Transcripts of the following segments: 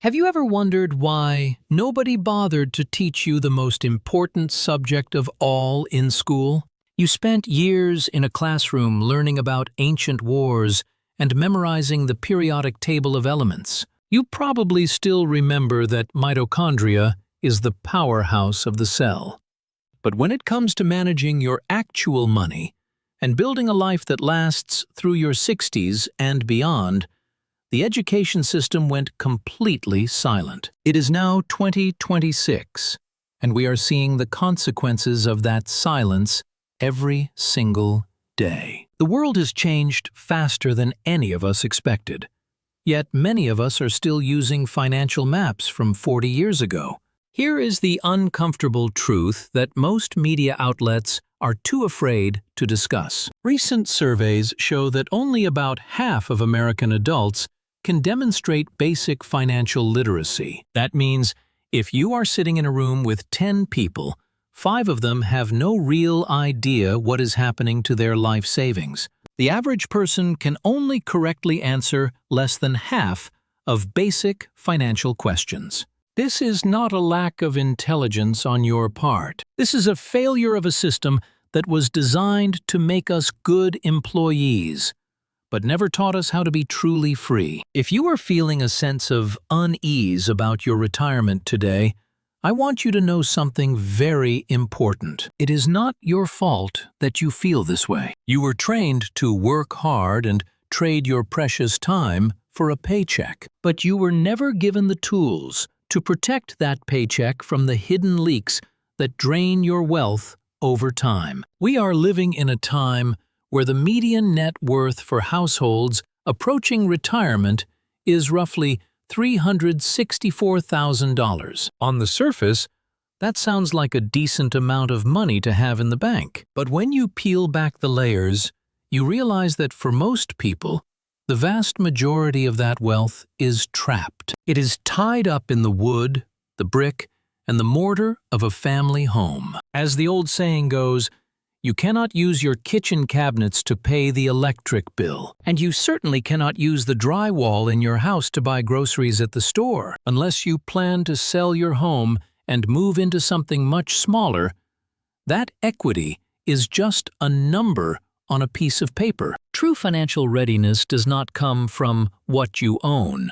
Have you ever wondered why nobody bothered to teach you the most important subject of all in school? You spent years in a classroom learning about ancient wars and memorizing the periodic table of elements. You probably still remember that mitochondria is the powerhouse of the cell. But when it comes to managing your actual money and building a life that lasts through your 60s and beyond, the education system went completely silent. It is now 2026, and we are seeing the consequences of that silence every single day. The world has changed faster than any of us expected. Yet many of us are still using financial maps from 40 years ago. Here is the uncomfortable truth that most media outlets are too afraid to discuss. Recent surveys show that only about half of American adults can demonstrate basic financial literacy. That means if you are sitting in a room with 10 people, 5 of them have no real idea what is happening to their life savings. The average person can only correctly answer less than half of basic financial questions. This is not a lack of intelligence on your part. This is a failure of a system that was designed to make us good employees, but never taught us how to be truly free. If you are feeling a sense of unease about your retirement today, I want you to know something very important. It is not your fault that you feel this way. You were trained to work hard and trade your precious time for a paycheck, but you were never given the tools to protect that paycheck from the hidden leaks that drain your wealth over time. We are living in a time where the median net worth for households approaching retirement is roughly $364,000. On the surface, that sounds like a decent amount of money to have in the bank. But when you peel back the layers, you realize that for most people, the vast majority of that wealth is trapped. It is tied up in the wood, the brick, and the mortar of a family home. As the old saying goes, you cannot use your kitchen cabinets to pay the electric bill, and you certainly cannot use the drywall in your house to buy groceries at the store. Unless you plan to sell your home and move into something much smaller, that equity is just a number on a piece of paper. True financial readiness does not come from what you own,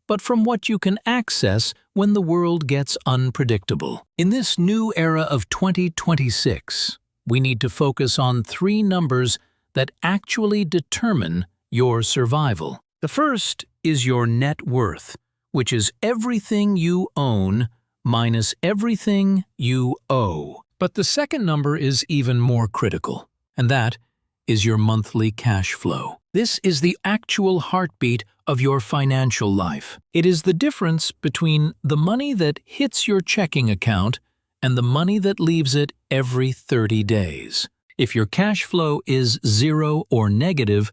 but from what you can access when the world gets unpredictable. In this new era of 2026, we need to focus on 3 numbers that actually determine your survival. The first is your net worth, which is everything you own minus everything you owe. But the second number is even more critical, and that is your monthly cash flow. This is the actual heartbeat of your financial life. It is the difference between the money that hits your checking account and the money that leaves it every 30 days. If your cash flow is 0 or negative,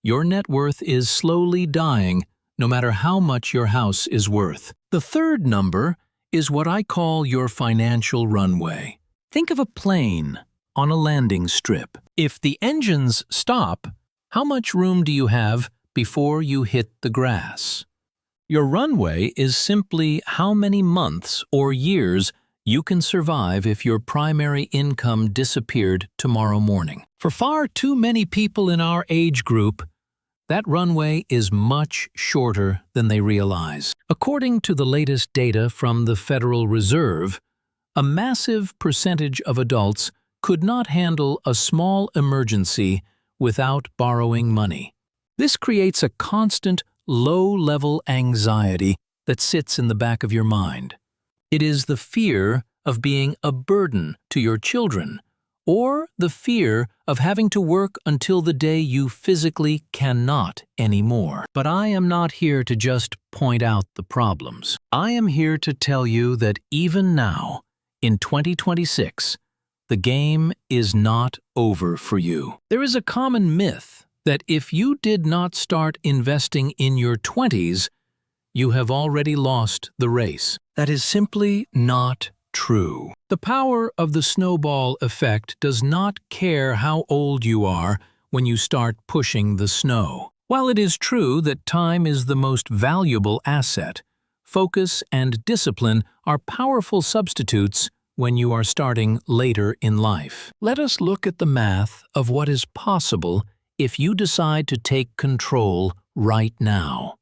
your net worth is slowly dying, no matter how much your house is worth. The third number is what I call your financial runway. Think of a plane on a landing strip. If the engines stop, how much room do you have before you hit the grass? Your runway is simply how many months or years you can survive if your primary income disappeared tomorrow morning. For far too many people in our age group, that runway is much shorter than they realize. According to the latest data from the Federal Reserve, a massive percentage of adults could not handle a small emergency without borrowing money. This creates a constant, low-level anxiety that sits in the back of your mind. It is the fear of being a burden to your children, or the fear of having to work until the day you physically cannot anymore. But I am not here to just point out the problems. I am here to tell you that even now, in 2026, the game is not over for you. There is a common myth that if you did not start investing in your 20s, you have already lost the race. That is simply not true. The power of the snowball effect does not care how old you are when you start pushing the snow. While it is true that time is the most valuable asset, focus, and discipline are powerful substitutes when you are starting later in life. Let us look at the math of what is possible if you decide to take control right now.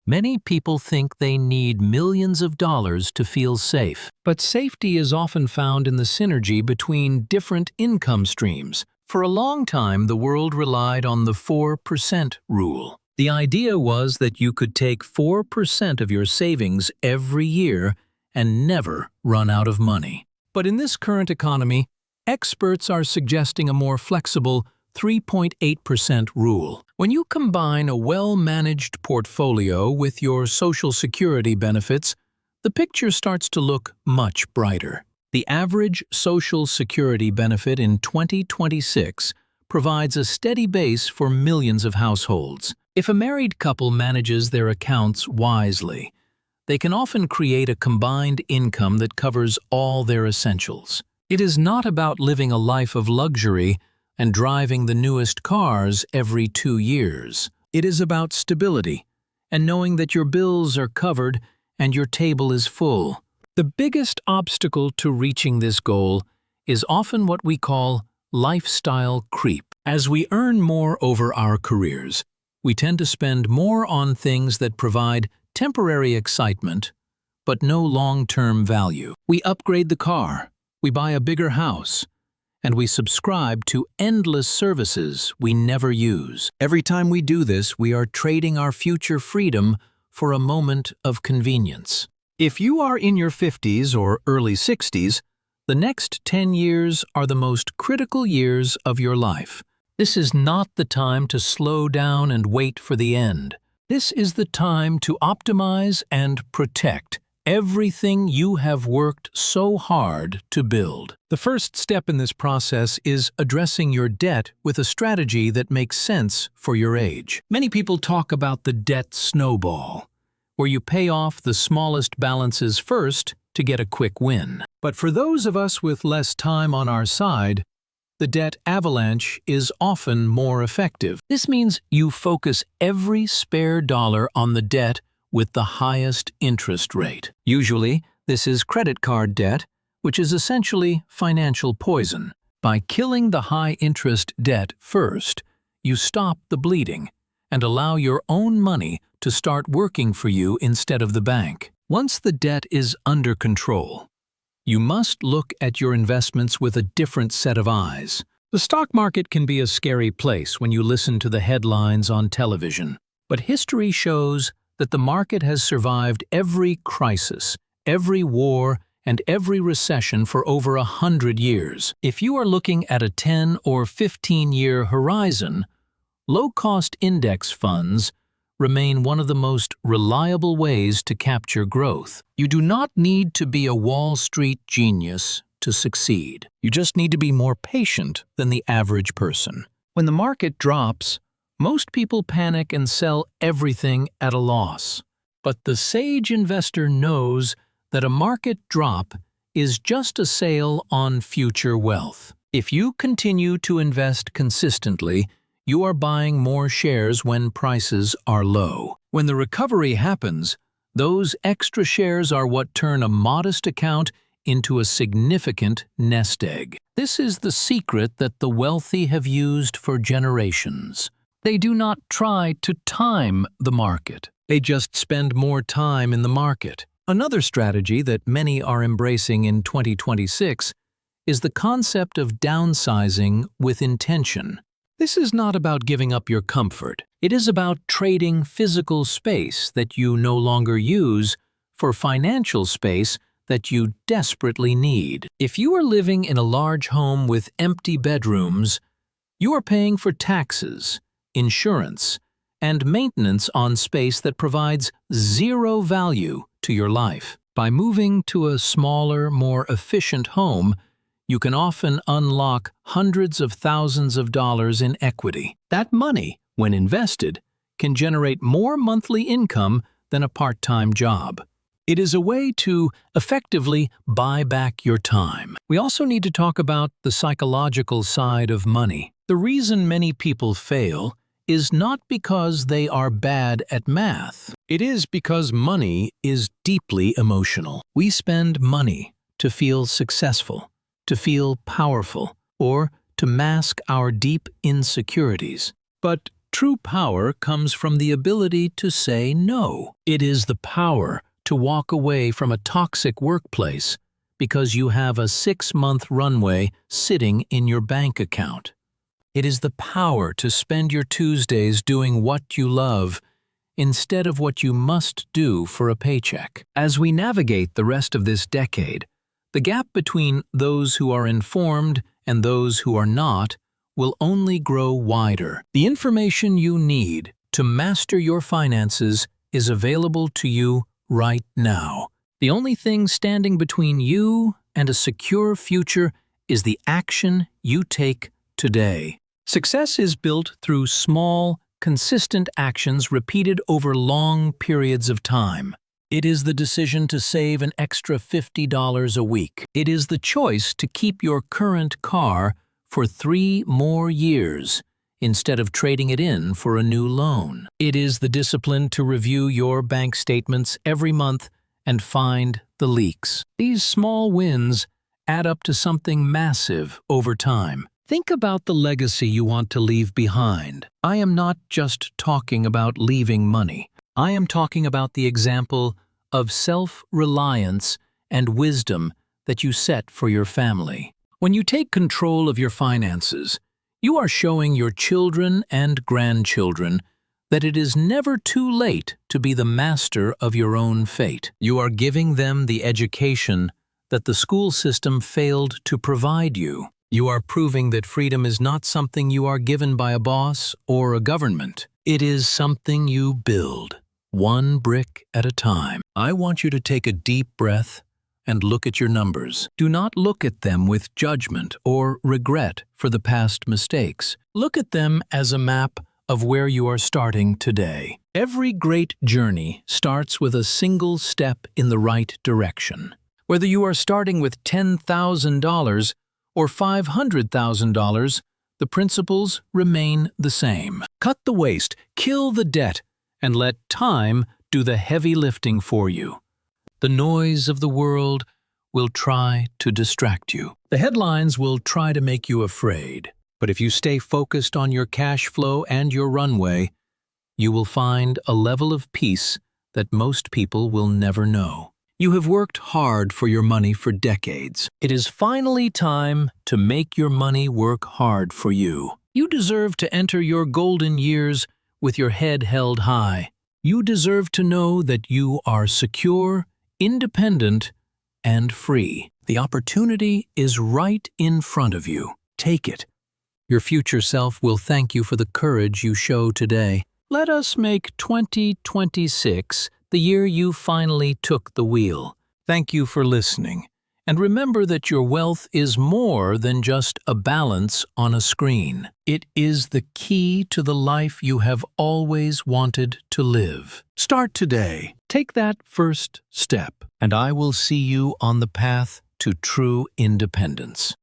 Many people think they need millions of dollars to feel safe, but safety is often found in the synergy between different income streams. For a long time, the world relied on the 4% rule. The idea was that you could take 4% of your savings every year and never run out of money. But in this current economy, experts are suggesting a more flexible 3.8% rule. When you combine a well-managed portfolio with your Social Security benefits, the picture starts to look much brighter. The average Social Security benefit in 2026 provides a steady base for millions of households. If a married couple manages their accounts wisely, they can often create a combined income that covers all their essentials. It is not about living a life of luxury and driving the newest cars every 2 years. It is about stability and knowing that your bills are covered and your table is full. The biggest obstacle to reaching this goal is often what we call lifestyle creep. As we earn more over our careers, we tend to spend more on things that provide temporary excitement but no long-term value. We upgrade the car, we buy a bigger house, and we subscribe to endless services we never use. Every time we do this, we are trading our future freedom for a moment of convenience. If you are in your 50s or early 60s, the next 10 years are the most critical years of your life. This is not the time to slow down and wait for the end. This is the time to optimize and protect everything you have worked so hard to build. The first step in this process is addressing your debt with a strategy that makes sense for your age. Many people talk about the debt snowball, where you pay off the smallest balances first to get a quick win. But for those of us with less time on our side, the debt avalanche is often more effective. This means you focus every spare dollar on the debt with the highest interest rate. Usually, this is credit card debt, which is essentially financial poison. By killing the high-interest debt first, you stop the bleeding and allow your own money to start working for you instead of the bank. Once the debt is under control, you must look at your investments with a different set of eyes. The stock market can be a scary place when you listen to the headlines on television, but history shows that the market has survived every crisis, every war, and every recession for over 100 years. If you are looking at a 10 or 15-year horizon, low-cost index funds remain one of the most reliable ways to capture growth. You do not need to be a Wall Street genius to succeed. You just need to be more patient than the average person. When the market drops, most people panic and sell everything at a loss. But the sage investor knows that a market drop is just a sale on future wealth. If you continue to invest consistently, you are buying more shares when prices are low. When the recovery happens, those extra shares are what turn a modest account into a significant nest egg. This is the secret that the wealthy have used for generations. They do not try to time the market. They just spend more time in the market. Another strategy that many are embracing in 2026 is the concept of downsizing with intention. This is not about giving up your comfort. It is about trading physical space that you no longer use for financial space that you desperately need. If you are living in a large home with empty bedrooms, you are paying for taxes, insurance, and maintenance on space that provides zero value to your life. By moving to a smaller, more efficient home, you can often unlock hundreds of thousands of dollars in equity. That money, when invested, can generate more monthly income than a part-time job. It is a way to effectively buy back your time. We also need to talk about the psychological side of money. The reason many people fail is not because they are bad at math. It is because money is deeply emotional. We spend money to feel successful, to feel powerful, or to mask our deep insecurities. But true power comes from the ability to say no. It is the power to walk away from a toxic workplace because you have a 6-month runway sitting in your bank account. It is the power to spend your Tuesdays doing what you love instead of what you must do for a paycheck. As we navigate the rest of this decade, the gap between those who are informed and those who are not will only grow wider. The information you need to master your finances is available to you right now. The only thing standing between you and a secure future is the action you take today. Success is built through small, consistent actions repeated over long periods of time. It is the decision to save an extra $50 a week. It is the choice to keep your current car for 3 more years instead of trading it in for a new loan. It is the discipline to review your bank statements every month and find the leaks. These small wins add up to something massive over time. Think about the legacy you want to leave behind. I am not just talking about leaving money. I am talking about the example of self-reliance and wisdom that you set for your family. When you take control of your finances, you are showing your children and grandchildren that it is never too late to be the master of your own fate. You are giving them the education that the school system failed to provide you. You are proving that freedom is not something you are given by a boss or a government. It is something you build, one brick at a time. I want you to take a deep breath and look at your numbers. Do not look at them with judgment or regret for the past mistakes. Look at them as a map of where you are starting today. Every great journey starts with a single step in the right direction. Whether you are starting with $10,000 or $500,000, the principles remain the same. Cut the waste, kill the debt, and let time do the heavy lifting for you. The noise of the world will try to distract you. The headlines will try to make you afraid. But if you stay focused on your cash flow and your runway, you will find a level of peace that most people will never know. You have worked hard for your money for decades. It is finally time to make your money work hard for you. You deserve to enter your golden years with your head held high. You deserve to know that you are secure, independent, and free. The opportunity is right in front of you. Take it. Your future self will thank you for the courage you show today. Let us make 2026 the year you finally took the wheel. Thank you for listening. And remember that your wealth is more than just a balance on a screen. It is the key to the life you have always wanted to live. Start today. Take that first step, and I will see you on the path to true independence.